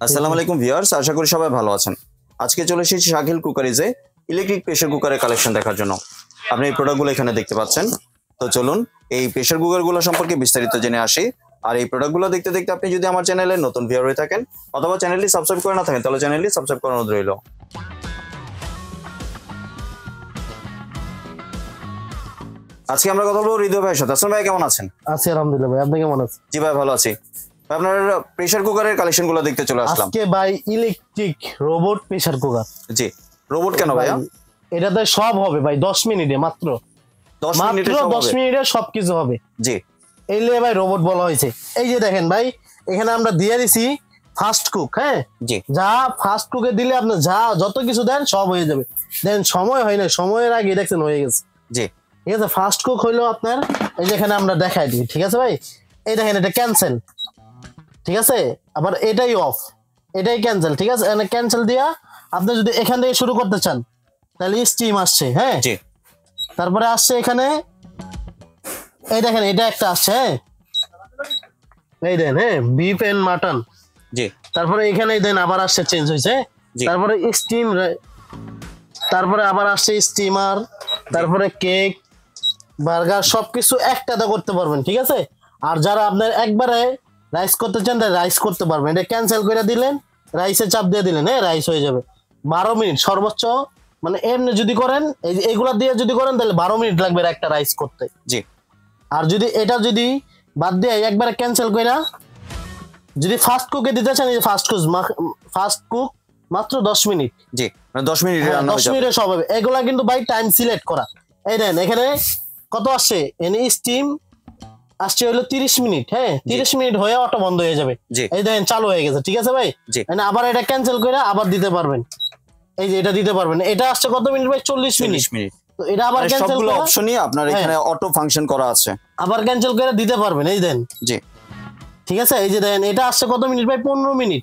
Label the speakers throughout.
Speaker 1: আসসালামু আলাইকুম ভিউয়ার্স, আশা করি সবাই ভালো আছেন। আজকে চলে এসেছি শাকিল কুকারিজে ইলেকট্রিক প্রেসার কুকারের কালেকশন দেখার জন্য। আপনি এই প্রোডাক্টগুলো এখানে দেখতে পাচ্ছেন। তো চলুন এই প্রেসার কুকারগুলো সম্পর্কে বিস্তারিত জেনে আসি। আর এই প্রোডাক্টগুলো দেখতে দেখতে আপনি যদি আমার চ্যানেলে নতুন ভিউয়ার হয়ে থাকেন অথবা চ্যানেলটি সাবস্ক্রাইব করে না থাকেন তাহলে চ্যানেলটি সাবস্ক্রাইব করার অনুরোধ রইল। আজকে আমরা কথা বলবো হৃদয় ভাইয়ের সাথে। আসসালামু ভাই, কেমন আছেন?
Speaker 2: আছি আলহামদুলিল্লাহ ভাই, আপনি কেমন আছেন?
Speaker 1: জি ভাই, ভালো আছি। আপনার প্রেসার কুকারের কালেকশনগুলো দেখতে চলে আসলাম।
Speaker 2: আজকে ভাই ইলেকট্রিক রোবট প্রেসার কুকার।
Speaker 1: জি, রোবট কেন ভাইয়া?
Speaker 2: এটাতে সব হবে ভাই 10 মিনিটে, মাত্র
Speaker 1: 10 মিনিটে সব
Speaker 2: 10
Speaker 1: হবে?
Speaker 2: মিনিটে সবকিছু হবে।
Speaker 1: জি,
Speaker 2: এই লিয়ে ভাই রোবট বলা হয়েছে। এই যে দেখেন ভাই, এখানে আমরা দিয়ে দিছি ফাস্ট কুক। হ্যাঁ,
Speaker 1: জি,
Speaker 2: যা ফাস্ট কুকে দিলে আপনি যা যত কিছু দেন সব হয়ে যাবে। দেন সময় হয় না, সময়ের আগে দেখছেন হয়ে গেছে।
Speaker 1: জি,
Speaker 2: ঠিক আছে, ফাস্ট কুক হইলো আপনার এই যে এখানে আমরা দেখাই দিই। ঠিক আছে ভাই, এই দেখেন এটা ক্যান্সেল। ঠিক আছে, আবার এটাই অফ, এটাই ক্যান্সেল। ঠিক আছে, ক্যান্সেল দিয়া আপনি যদি এখান থেকে শুরু করতে চান তাহলে স্টিম আসছে। হ্যাঁ,
Speaker 1: জি,
Speaker 2: তারপরে আসছে এখানে এই দেখেন এটা একটা আসছে। হ্যাঁ, এই দেন, হ্যাঁ বিফ এন্ড মাটন।
Speaker 1: জি,
Speaker 2: তারপরে এখানে দেন আবার আসছে, চেঞ্জ হয়েছে।
Speaker 1: জি।
Speaker 2: তারপরে স্টিম, তারপরে আবার আসছে স্টিমার, তারপরে কেক, বার্গার সবকিছু একটাতে করতে পারবেন। ঠিক আছে, আর যারা আপনার একবারে রাইস করতে চান রাইস করতে পারবেন। এটা ক্যান্সেল করে দিলেন, রাইসে চাপ দিয়ে দিলেন, হ্যাঁ রাইস হয়ে যাবে। 12 মিনিট সর্বোচ্চ, মানে এমনি যদি করেন এইগুলা দিয়ে যদি করেন তাহলে 12 মিনিট লাগবে একটা রাইস করতে।
Speaker 1: জি।
Speaker 2: আর যদি এটা যদি বাদ দিয়ে একবারে ক্যান্সেল করে যদি ফাস্ট কুকে দিতে চান, এই ফাস্ট কুক মাত্র 10 মিনিট।
Speaker 1: জি, মানে 10 মিনিটে রান্না হয়ে
Speaker 2: 10
Speaker 1: যাবে।
Speaker 2: মিনিটে সব হবে। এগুলা কিন্তু ভাই টাইম সিলেক্ট করা। এই দেন এখানে কত আসছে, এনে স্টিম আসছে হলো 30 মিনিট। হ্যাঁ, 30 মিনিট হয়ে অটো বন্ধ হয়ে যাবে।
Speaker 1: জি,
Speaker 2: এই দেখেন চালু হয়ে গেছে। ঠিক আছে ভাই,
Speaker 1: জি।
Speaker 2: আবার এটা ক্যান্সেল করে আবার দিতে পারবেন। এই যে এটা দিতে পারবেন। এটা আসছে কত মিনিট ভাই? 40 মিনিট।
Speaker 1: 40 মিনিট।
Speaker 2: তো এটা আবার
Speaker 1: মানে
Speaker 2: ক্যান্সেল
Speaker 1: সবগুলো
Speaker 2: করে
Speaker 1: অপশনই আপনার এখানে অটো ফাংশন করা আছে।
Speaker 2: আবার ক্যান্সেল করে দিতে পারবেন। এই দেন,
Speaker 1: জি,
Speaker 2: ঠিক আছে। এই যে দেখেন এটা আসছে কত মিনিট ভাই? 15 মিনিট।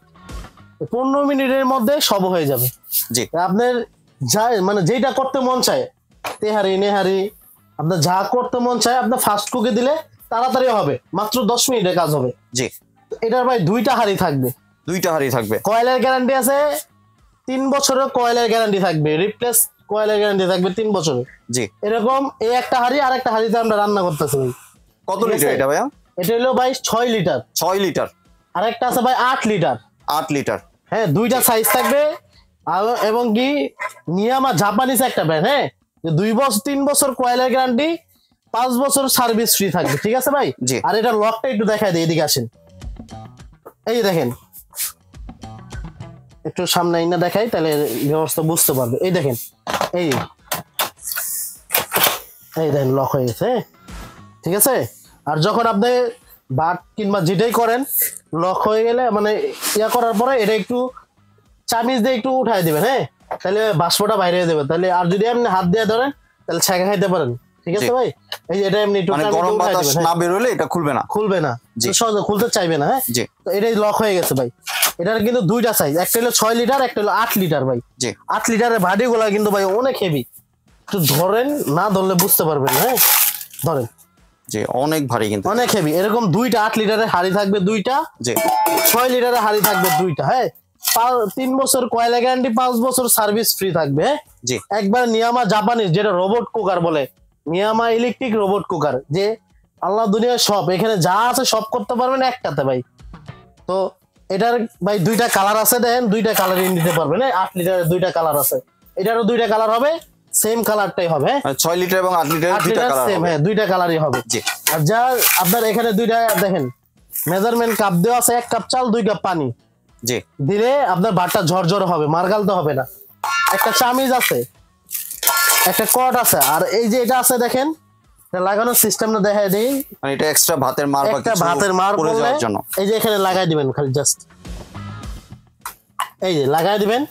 Speaker 2: 15 মিনিটের মধ্যে সব হয়ে যাবে।
Speaker 1: জি,
Speaker 2: আপনার যা মানে যেটা করতে মন চায়, তেহারি নেহারি আপনার যা করতে মন চায় আপনার ফাস্ট কুকে দিলে তাড়াতাড়ি হবে, মাত্র 10 মিনিটে কাজ হবে।
Speaker 1: জি।
Speaker 2: তো এটার ভাই 2টা হাঁড়ি থাকবে,
Speaker 1: 2টা হাঁড়ি থাকবে।
Speaker 2: কয়েলের গ্যারান্টি আছে 3 বছরের, কয়েলের গ্যারান্টি থাকবে, রিপ্লেস কয়েলের গ্যারান্টি থাকবে 3 বছরের।
Speaker 1: জি।
Speaker 2: এরকম এই একটা হাঁড়ি আর একটা হাঁড়িতে আমরা রান্না করতেছি ভাই।
Speaker 1: কত
Speaker 2: ঠিক
Speaker 1: লিটার
Speaker 2: আছে?
Speaker 1: এটা ভাইয়া?
Speaker 2: এটা হলো ভাই 6 লিটার।
Speaker 1: 6 লিটার।
Speaker 2: আর একটা আছে ভাই 8 লিটার।
Speaker 1: 8 লিটার।
Speaker 2: হ্যাঁ, 2টা সাইজ থাকবে। এবং কি নিয়ামা জাপানিজ একটা ব্র্যান্ড। হ্যাঁ, 2 বছর 3 বছর কয়েলের গ্যারান্টি, 5 বছর সার্ভিস ফ্রি থাকবে। ঠিক আছে ভাই।
Speaker 1: জি।
Speaker 2: আর এটা লকটা একটু দেখাই দিই, এদিকে আসেন। এই যে দেখেন, একটু সামনে না দেখাই তাহলে ব্যবস্থা বুঝতে পারবে। এই দেখেন, এই এই দেখেন লক হয়ে গেছে। ঠিক আছে, আর যখন আপনি বাট কিংবা যেটাই করেন লক হয়ে গেলে মানে ইয়া করার পরে এটা একটু চামিচ দিয়ে একটু উঠাই দিবেন। হ্যাঁ, তাহলে বাষ্পটা বাইরে হয়ে যাবে। তাহলে আর যদি আপনি হাত দিয়ে ধরেন তাহলে ছেঁকা খাইতে পারেন। ঠিক আছে
Speaker 1: জি।
Speaker 2: ভাই, এই যে এটা এমনি একটু
Speaker 1: মানে
Speaker 2: চামিচ
Speaker 1: গরম
Speaker 2: দিয়ে উঠাই
Speaker 1: বাতাস
Speaker 2: দিবেন।
Speaker 1: না
Speaker 2: হ্যাঁ,
Speaker 1: বের হলে এটা খুলবে না।
Speaker 2: খুলবে না,
Speaker 1: জি।
Speaker 2: সহজে খুলতে চাইবে না। হ্যাঁ,
Speaker 1: জি,
Speaker 2: তো এটাই লক হয়ে গেছে ভাই। এটার কিন্তু 2টা সাইজ, একটা হলো 6 লিটার, একটা হলো 8 লিটার ভাই।
Speaker 1: জি,
Speaker 2: 8 লিটারের ভাডি গুলা কিন্তু ভাই অনেক হেভি। একটু ধরেন, না ধরলে বুঝতে পারবেন না। হ্যাঁ, ধরেন,
Speaker 1: জি, অনেক ভারী কিন্তু।
Speaker 2: অনেক হেভি। এরকম 2টা 8 লিটারের হাড়ি থাকবে, 2টা
Speaker 1: জি,
Speaker 2: 6 লিটারের হাড়ি থাকবে, 2টা। হ্যাঁ, 3 বছর কয়লা গ্যারান্টি, 5 বছর সার্ভিস ফ্রি থাকবে। হ্যাঁ,
Speaker 1: জি,
Speaker 2: একবার নিয়ামা জাপানিজ, যেটা রোবট কুকার বলে, নিয়ামা ইলেকট্রিক রোবট কুকার। যে আল্লাহ দুনিয়ার সব এখানে যা আছে সব করতে পারবেন একটাতে ভাই। তো এটার ভাই 2টা কালার আছে, দেখেন 2টা কালার নিতে পারবেন। 8 লিটারের 2টা কালার আছে, এটারও 2টা কালার হবে, সেম কালারটাই হবে।
Speaker 1: 6 লিটার এবং 8 লিটার
Speaker 2: 8
Speaker 1: দুইটা
Speaker 2: লিটার
Speaker 1: কালার
Speaker 2: সেম,
Speaker 1: হবে।
Speaker 2: হ্যাঁ 2টা কালারই হবে।
Speaker 1: জি,
Speaker 2: আর যা আপনার এখানে 2টা দেখেন মেজারমেন্ট কাপ দেওয়া আছে, 1 কাপ চাল 2 কাপ পানি
Speaker 1: জি,
Speaker 2: দিলে আপনার ভাতটা ঝরঝর হবে, মার্গালতে হবে না। একটা চামিজ আছে, একটা কট আছে, আর এই যে এটা আছে দেখেন, এটা লাগানোর সিস্টেমটা দেখাই দিই।
Speaker 1: মানে এটা এক্সট্রা ভাতের মার বা
Speaker 2: একটা
Speaker 1: কিছু
Speaker 2: ভাতের মার
Speaker 1: পড়ে
Speaker 2: পড়লে
Speaker 1: যাওয়ার জন্য।
Speaker 2: এই যে এখানে লাগাই দিবেন, খালি জাস্ট এই যে লাগাই দিবেন।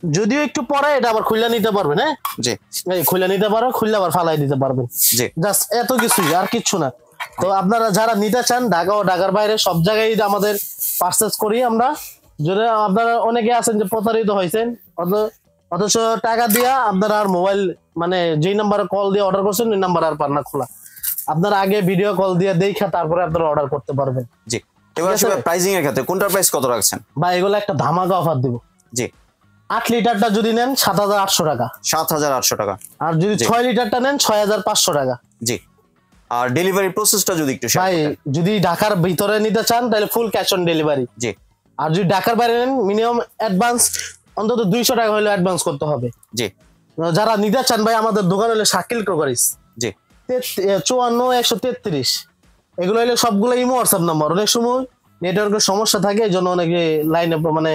Speaker 2: যদিও একটু পরে এটা আবার খুলে নিতে পারবেন। হ্যাঁ,
Speaker 1: জি,
Speaker 2: এই খুলে নিতে পারো, খুললে আবার ফালাই দিতে পারবেন।
Speaker 1: জি,
Speaker 2: জাস্ট এত কিছুই, আর কিচ্ছু না। তো আপনারা যারা নিতে চান ঢাকা ও ঢাকার বাইরে সব জায়গায় আমাদের পারচেজ করি আমরা। যদি আপনারা অনেকে আছেন যে প্রতারিত হয়েছেন, অথচ টাকা দিয়া আপনারা আর মোবাইল মানে যেই নাম্বারে কল দিয়ে অর্ডার করছেন ওই নাম্বার আর পান না খোলা। আপনারা আগে ভিডিও কল দিয়ে দেখা তারপরে আপনারা অর্ডার করতে পারবেন।
Speaker 1: জি। এবার আসলে প্রাইসিং এর ক্ষেত্রে কোনটার প্রাইস কত রাখছেন?
Speaker 2: ভাই এগুলো একটা ধামাকা অফার দিব।
Speaker 1: জি
Speaker 2: 8 লিটারটা যদি নেন 7,800 টাকা,
Speaker 1: 7,800 টাকা।
Speaker 2: আর যদি 6 লিটারটা নেন 6,500 টাকা।
Speaker 1: জি আর ডেলিভারি প্রসেসটা যদি একটু শেয়ার
Speaker 2: ভাই
Speaker 1: করতেন।
Speaker 2: যদি ঢাকার ভিতরে নিতে চান তাহলে ফুল ক্যাশ অন ডেলিভারি।
Speaker 1: জি
Speaker 2: আর যদি ঢাকার বাইরে নেন মিনিমাম অ্যাডভান্স অন্তত 200 টাকা হলে অ্যাডভান্স করতে হবে।
Speaker 1: জি
Speaker 2: যারা নিতে চান ভাই আমাদের দোকান হলো শাকিল ক্রোকারিজ,
Speaker 1: জি
Speaker 2: 54 133। এগুলো হলো সবগুলো ইমো হোয়াটসঅ্যাপ নাম্বার। অনেক সময় নেটওয়ার্কের সমস্যা থাকে এই জন্য অনেকে লাইনে মানে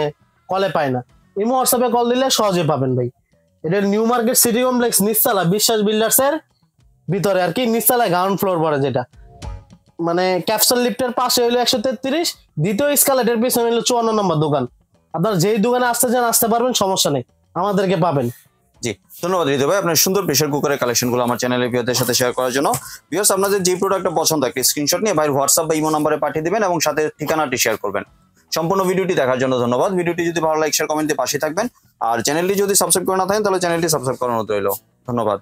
Speaker 2: কলে পায় না। ইমো হোয়াটসঅ্যাপে কল দিলে সহজে পাবেন ভাই। এটা নিউ মার্কেট সিটি কমপ্লেক্স নিচতলা বিশ্বাস বিল্ডার্স এর ভিতরে আর কি, নিচতলায় গ্রাউন্ড ফ্লোর পড়ে, যেটা মানে ক্যাপসুল লিফটের পাশে হলো 133, দ্বিতীয় স্কালেটের পিছনে হলো 54 নম্বর দোকান। আপনার যেই দোকানে আসতে চান আসতে পারবেন, সমস্যা নেই, আমাদেরকে পাবেন।
Speaker 1: জি ধন্যবাদ হৃদয় ভাই আপনার সুন্দর প্রেসার কুকারের কালেকশনগুলো আমার চ্যানেলের ভিউয়ারদের সাথে শেয়ার করার জন্য। ভিউয়ার্স আপনাদের যে প্রোডাক্টটা পছন্দ একটা স্ক্রিনশট নিয়ে ভাইয়ের হোয়াটসঅ্যাপ বা ইমো নম্বরে পাঠিয়ে দিবেন এবং সাথে ঠিকানাটি শেয়ার করবেন। সম্পূর্ণ ভিডিওটি দেখার জন্য ধন্যবাদ। ভিডিওটি যদি ভালো লাগে শেয়ার কমেন্ট দিয়ে পাশে থাকবেন। আর চ্যানেলটি যদি সাবস্ক্রাইব করে না থাকেন তাহলে চ্যানেলটি সাবস্ক্রাইব করানো রইল। ধন্যবাদ।